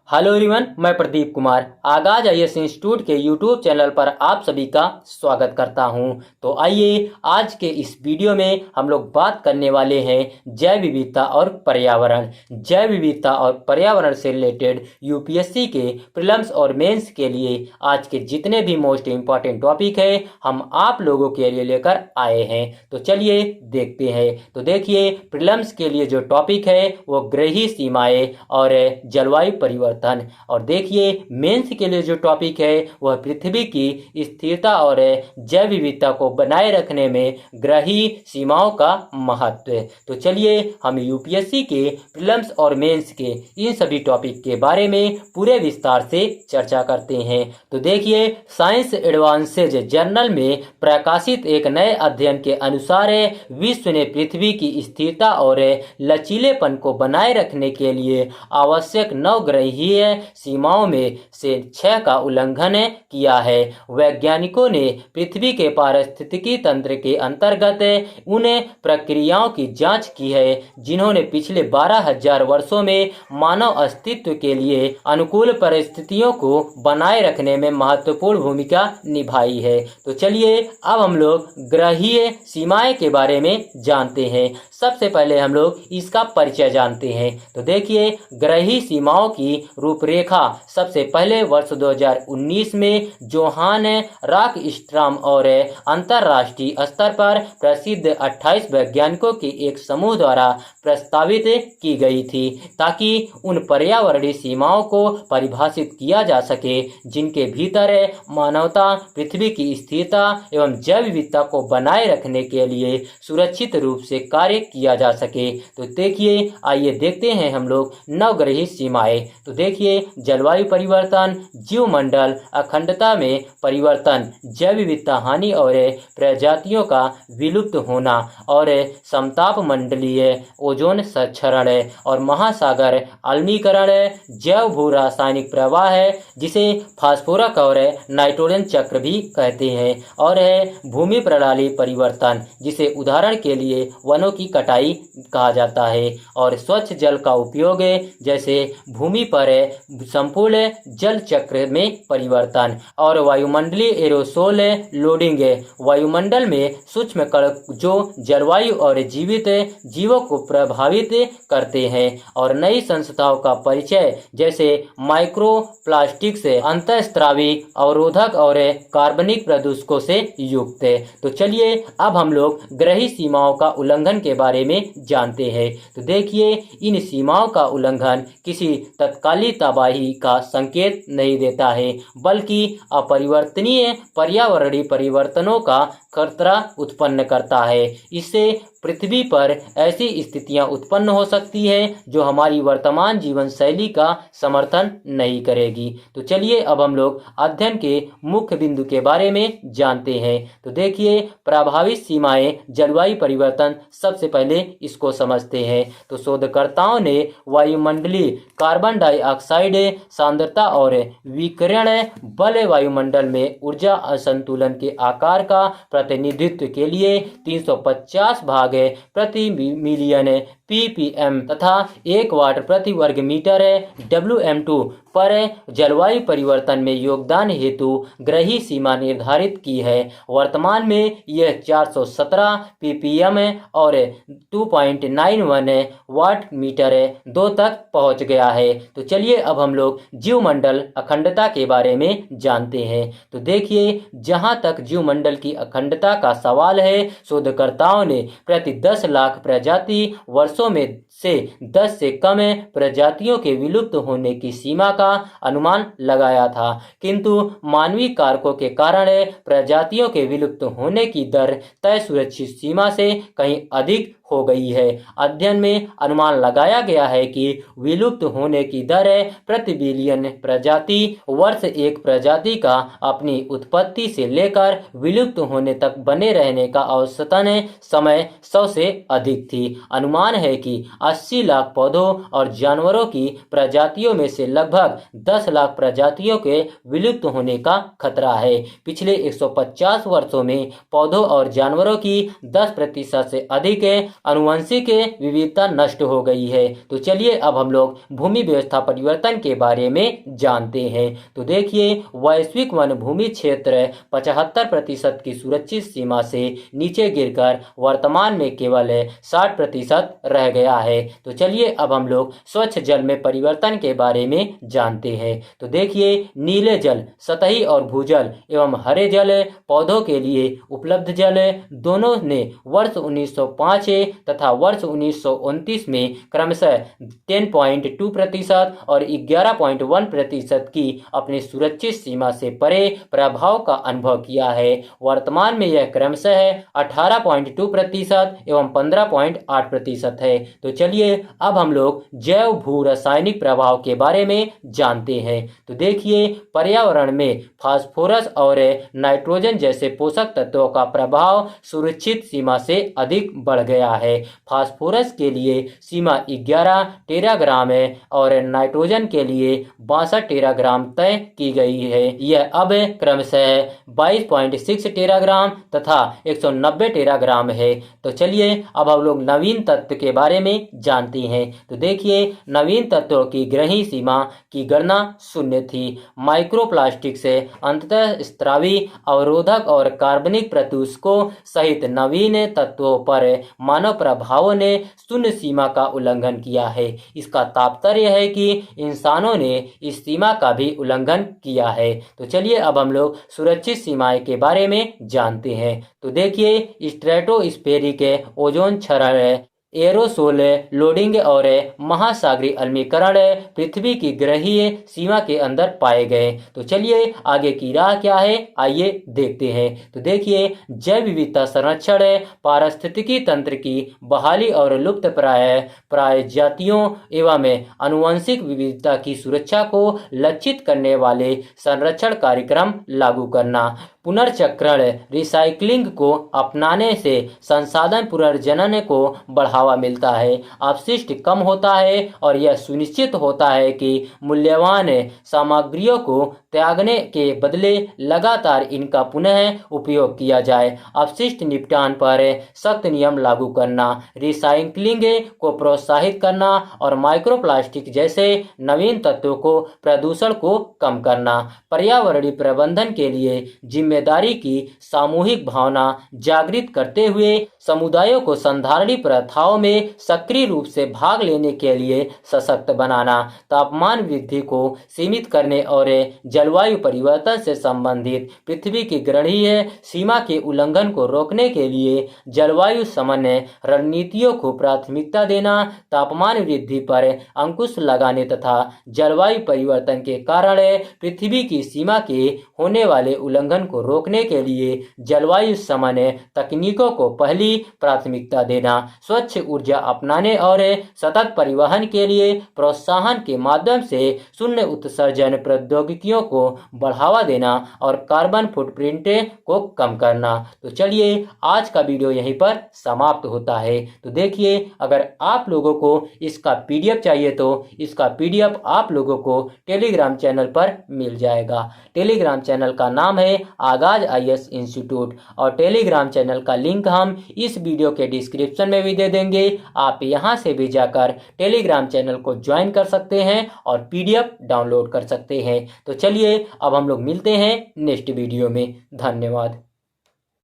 Hello everyone, मैं प्रदीप कुमार आगाज IAS institute के यूट्यूब चैनल पर आप सभी का स्वागत करता हूं। तो आइए आज के इस वीडियो में हम लोग बात करने वाले हैं जैव विविधता और पर्यावरण। जैव विविधता और पर्यावरण से रिलेटेड यूपीएससी के प्रीलिम्स और मेंस के लिए आज के जितने भी मोस्ट इम्पॉर्टेंट टॉपिक है हम आप लोगों के लिए लेकर आए हैं। तो चलिए देखते हैं। तो देखिए, प्रीलिम्स के लिए जो टॉपिक है वो ग्रही सीमाएं और जलवायु परिवर्तन, और देखिए मेंस के लिए जो टॉपिक है वह पृथ्वी की स्थिरता और जैव विविधता को बनाए रखने में ग्रही सीमाओं का महत्व। तो चलिए हम यूपीएससी के प्रीलिम्स और मेंस के इन सभी टॉपिक के बारे में पूरे विस्तार से चर्चा करते हैं। तो देखिए, साइंस एडवांसेज जर्नल में प्रकाशित एक नए अध्ययन के अनुसार विश्व ने पृथ्वी की स्थिरता और लचीलेपन को बनाए रखने के लिए आवश्यक 9 ग्रहीय सीमाओं में से 6 का उल्लंघन किया है। वैज्ञानिकों ने पृथ्वी के पारिस्थितिकी तंत्र के अंतर्गत उन प्रक्रियाओं की जांच की है जिन्होंने पिछले 12,000 वर्षों में मानव अस्तित्व के लिए अनुकूल परिस्थितियों को बनाए रखने में महत्वपूर्ण भूमिका निभाई है। तो चलिए अब हम लोग ग्रहीय सीमाएं के बारे में जानते हैं। सबसे पहले हम लोग इसका परिचय जानते हैं। तो देखिए, ग्रही सीमाओं की रूपरेखा सबसे पहले वर्ष 2019 में जोहान रॉकस्ट्रॉम और अंतरराष्ट्रीय स्तर पर प्रसिद्ध 28 वैज्ञानिकों के एक समूह द्वारा प्रस्तावित की गई थी, ताकि उन पर्यावरणीय सीमाओं को परिभाषित किया जा सके जिनके भीतर मानवता पृथ्वी की स्थिरता एवं जैव विविधता को बनाए रखने के लिए सुरक्षित रूप से कार्य किया जा सके। तो देखिए, आइए देखते हैं हम लोग नवग्रही सीमाएं। तो देखिए, जलवायु परिवर्तन, जीवमंडल अखंडता में परिवर्तन, जैव विविधता हानि और प्रजातियों का विलुप्त होना, और समताप मंडलीय ओजोन क्षरण और महासागर अम्लीकरण, जैव भू रासायनिक प्रवाह है जिसे फास्फोरक और नाइट्रोजन चक्र भी कहते हैं, और भूमि प्रणाली परिवर्तन जिसे उदाहरण के लिए वनों की कटाई कहा जाता है, और स्वच्छ जल का उपयोग जैसे भूमि पर संपूर्ण जल चक्र में परिवर्तन, और वायुमंडलीय एरोसोल लोडिंग वायुमंडल में सूक्ष्म कण जो जलवायु और जीवित जीवों को प्रभावित करते हैं, और नई संस्थाओं का परिचय जैसे माइक्रोप्लास्टिक्स अंतःस्रावी अवरोधक और कार्बनिक प्रदूषकों से युक्त। तो चलिए अब हम लोग ग्रही सीमाओं का उल्लंघन के बारे में जानते हैं। तो देखिए, इन सीमाओं का उल्लंघन किसी तत्कालीन तबाही का संकेत नहीं देता है, बल्कि अपरिवर्तनीय पर्यावरणीय परिवर्तनों का खतरा उत्पन्न करता है। इससे पृथ्वी पर ऐसी स्थितियां उत्पन्न हो सकती है जो हमारी वर्तमान जीवन शैली का समर्थन नहीं करेगी। तो चलिए अब हम लोग अध्ययन के मुख्य बिंदु के बारे में जानते हैं। तो देखिए, प्रभावित सीमाएं जलवायु परिवर्तन, सबसे पहले इसको समझते हैं। तो शोधकर्ताओं ने वायुमंडलीय कार्बन डाइऑक्साइड सांद्रता और विकिरण बल वायुमंडल में ऊर्जा असंतुलन के आकार का प्रतिनिधित्व के लिए 350 भाग प्रति मिलियन ppm तथा 1 वाट प्रति वर्ग मीटर WM2 पर जलवायु परिवर्तन में योगदान हेतु ग्रही सीमा निर्धारित की है। वर्तमान में यह 417 ppm और 2.91 वाट मीटर 2 तक पहुंच गया है। तो चलिए अब हम लोग जीवमंडल अखंडता के बारे में जानते हैं। तो देखिए, जहां तक जीवमंडल की अखंडता का सवाल है, शोधकर्ताओं ने प्रति 10 लाख प्रजाति वर्षों में से 10 से कम प्रजातियों के विलुप्त होने की सीमा का अनुमान लगाया था, किंतु मानवीय कारकों के कारण प्रजातियों के विलुप्त होने की दर तय सुरक्षित सीमा से कहीं अधिक हो गई है। अध्ययन में अनुमान लगाया गया है कि विलुप्त होने की दर प्रति बिलियन प्रजाति वर्ष एक प्रजाति का अपनी उत्पत्ति से लेकर विलुप्त होने तक बने रहने का औसतन समय 100 से अधिक थी। अनुमान है कि 80 लाख पौधों और जानवरों की प्रजातियों में से लगभग 10 लाख प्रजातियों के विलुप्त होने का खतरा है। पिछले 150 वर्षों में पौधों और जानवरों की 10% से अधिक आनुवंशिक विविधता नष्ट हो गई है। तो चलिए अब हम लोग भूमि व्यवस्था परिवर्तन के बारे में जानते हैं। तो देखिए, वैश्विक वन भूमि क्षेत्र 75% की सुरक्षित सीमा से नीचे गिरकर वर्तमान में केवल 60% रह गया है। तो चलिए अब हम लोग स्वच्छ जल में परिवर्तन के बारे में जानते हैं। तो देखिए, नीले जल, सतही और भूजल एवं हरे जल पौधों के लिए उपलब्ध जल दोनों ने वर्ष 1905 तथा वर्ष 1929 में क्रमशः 10.2% और 11.1% की अपनी सुरक्षित सीमा से परे प्रभाव का अनुभव किया है। वर्तमान में यह क्रमशः 18.2% एवं 15.8% है। तो चलिए अब हम लोग जैव भू रासायनिक प्रभाव के बारे में जानते हैं। तो देखिए, पर्यावरण में फास्फोरस और नाइट्रोजन जैसे पोषक तत्वों का प्रभाव सुरक्षित सीमा से अधिक बढ़ गया है। फास्फोरस के लिए सीमा 11 टेराग्राम है और नाइट्रोजन के लिए 62 टेराग्राम तय की गई है। यह अब क्रमशः 22.6 टेराग्राम तथा 190 टेराग्राम है। तो चलिए अब हम लोग नवीन तत्व के बारे में जानते हैं। तो देखिए, नवीन तत्वों की ग्रही सीमा की गणना 0 थी। माइक्रोप्लास्टिक से अंततः स्त्रावी, अवरोधक और कार्बनिक प्रदूषकों सहित नवीन तत्वों पर मानव प्रभावों ने 0 सीमा का उल्लंघन किया है। इसका तात्पर्य है कि इंसानों ने इस सीमा का भी उल्लंघन किया है। तो चलिए अब हम लोग सुरक्षित सीमाएं के बारे में जानते हैं। तो देखिए, स्ट्रेटोस्फेरिक ओजोन क्षरण, एरोसोल लोडिंग और महासागरीय अम्लीकरण पृथ्वी की ग्रहीय सीमा के अंदर पाए गए। तो चलिए आगे की राह क्या है, आइए देखते हैं। तो देखिए, जैव विविधता संरक्षण, पारिस्थितिकी तंत्र की बहाली और लुप्त प्राय प्रजातियों एवं आनुवंशिक विविधता की सुरक्षा को लक्षित करने वाले संरक्षण कार्यक्रम लागू करना। पुनर्चक्रण, रिसाइक्लिंग को अपनाने से संसाधन पुनर्जनन को बढ़ावा मिलता है, अपशिष्ट कम होता है और यह सुनिश्चित होता है कि मूल्यवान सामग्रियों को त्यागने के बदले लगातार इनका पुनः उपयोग किया जाए। अपशिष्ट निपटान पर सख्त नियम लागू करना, रिसाइक्लिंग को प्रोत्साहित करना और माइक्रोप्लास्टिक जैसे नवीन तत्वों को प्रदूषण को कम करना। पर्यावरणीय प्रबंधन के लिए जिम्मेदारी की सामूहिक भावना जागृत करते हुए समुदायों को संधारणी प्रथाओं में सक्रिय रूप से भाग लेने के लिए सशक्त बनाना। तापमान वृद्धि को सीमित करने और जलवायु परिवर्तन से संबंधित पृथ्वी की ग्रहीय सीमा के उल्लंघन को रोकने के लिए जलवायु समन्वय रणनीतियों को प्राथमिकता देना। तापमान वृद्धि पर अंकुश लगाने तथा जलवायु परिवर्तन के कारण पृथ्वी की सीमा के होने वाले उल्लंघन को रोकने के लिए जलवायु समन्वय तकनीकों को पहली प्राथमिकता देना। स्वच्छ ऊर्जा अपनाने और सतत परिवहन के लिए प्रोत्साहन के माध्यम से शून्य उत्सर्जन प्रौद्योगिकियों को बढ़ावा देना और कार्बन फुटप्रिंट को कम करना। तो चलिए आज का वीडियो यहीं पर समाप्त होता है। तो देखिए, अगर आप लोगों को इसका पीडीएफ चाहिए तो इसका पीडीएफ आप लोगों को टेलीग्राम चैनल पर मिल जाएगा। टेलीग्राम चैनल का नाम है आगाज आईएएस इंस्टीट्यूट और टेलीग्राम चैनल का लिंक हम इस वीडियो के डिस्क्रिप्शन में भी दे देंगे। आप यहां से भी जाकर टेलीग्राम चैनल को ज्वाइन कर सकते हैं और पीडीएफ डाउनलोड कर सकते हैं। तो चलिए अब हम लोग मिलते हैं नेक्स्ट वीडियो में। धन्यवाद।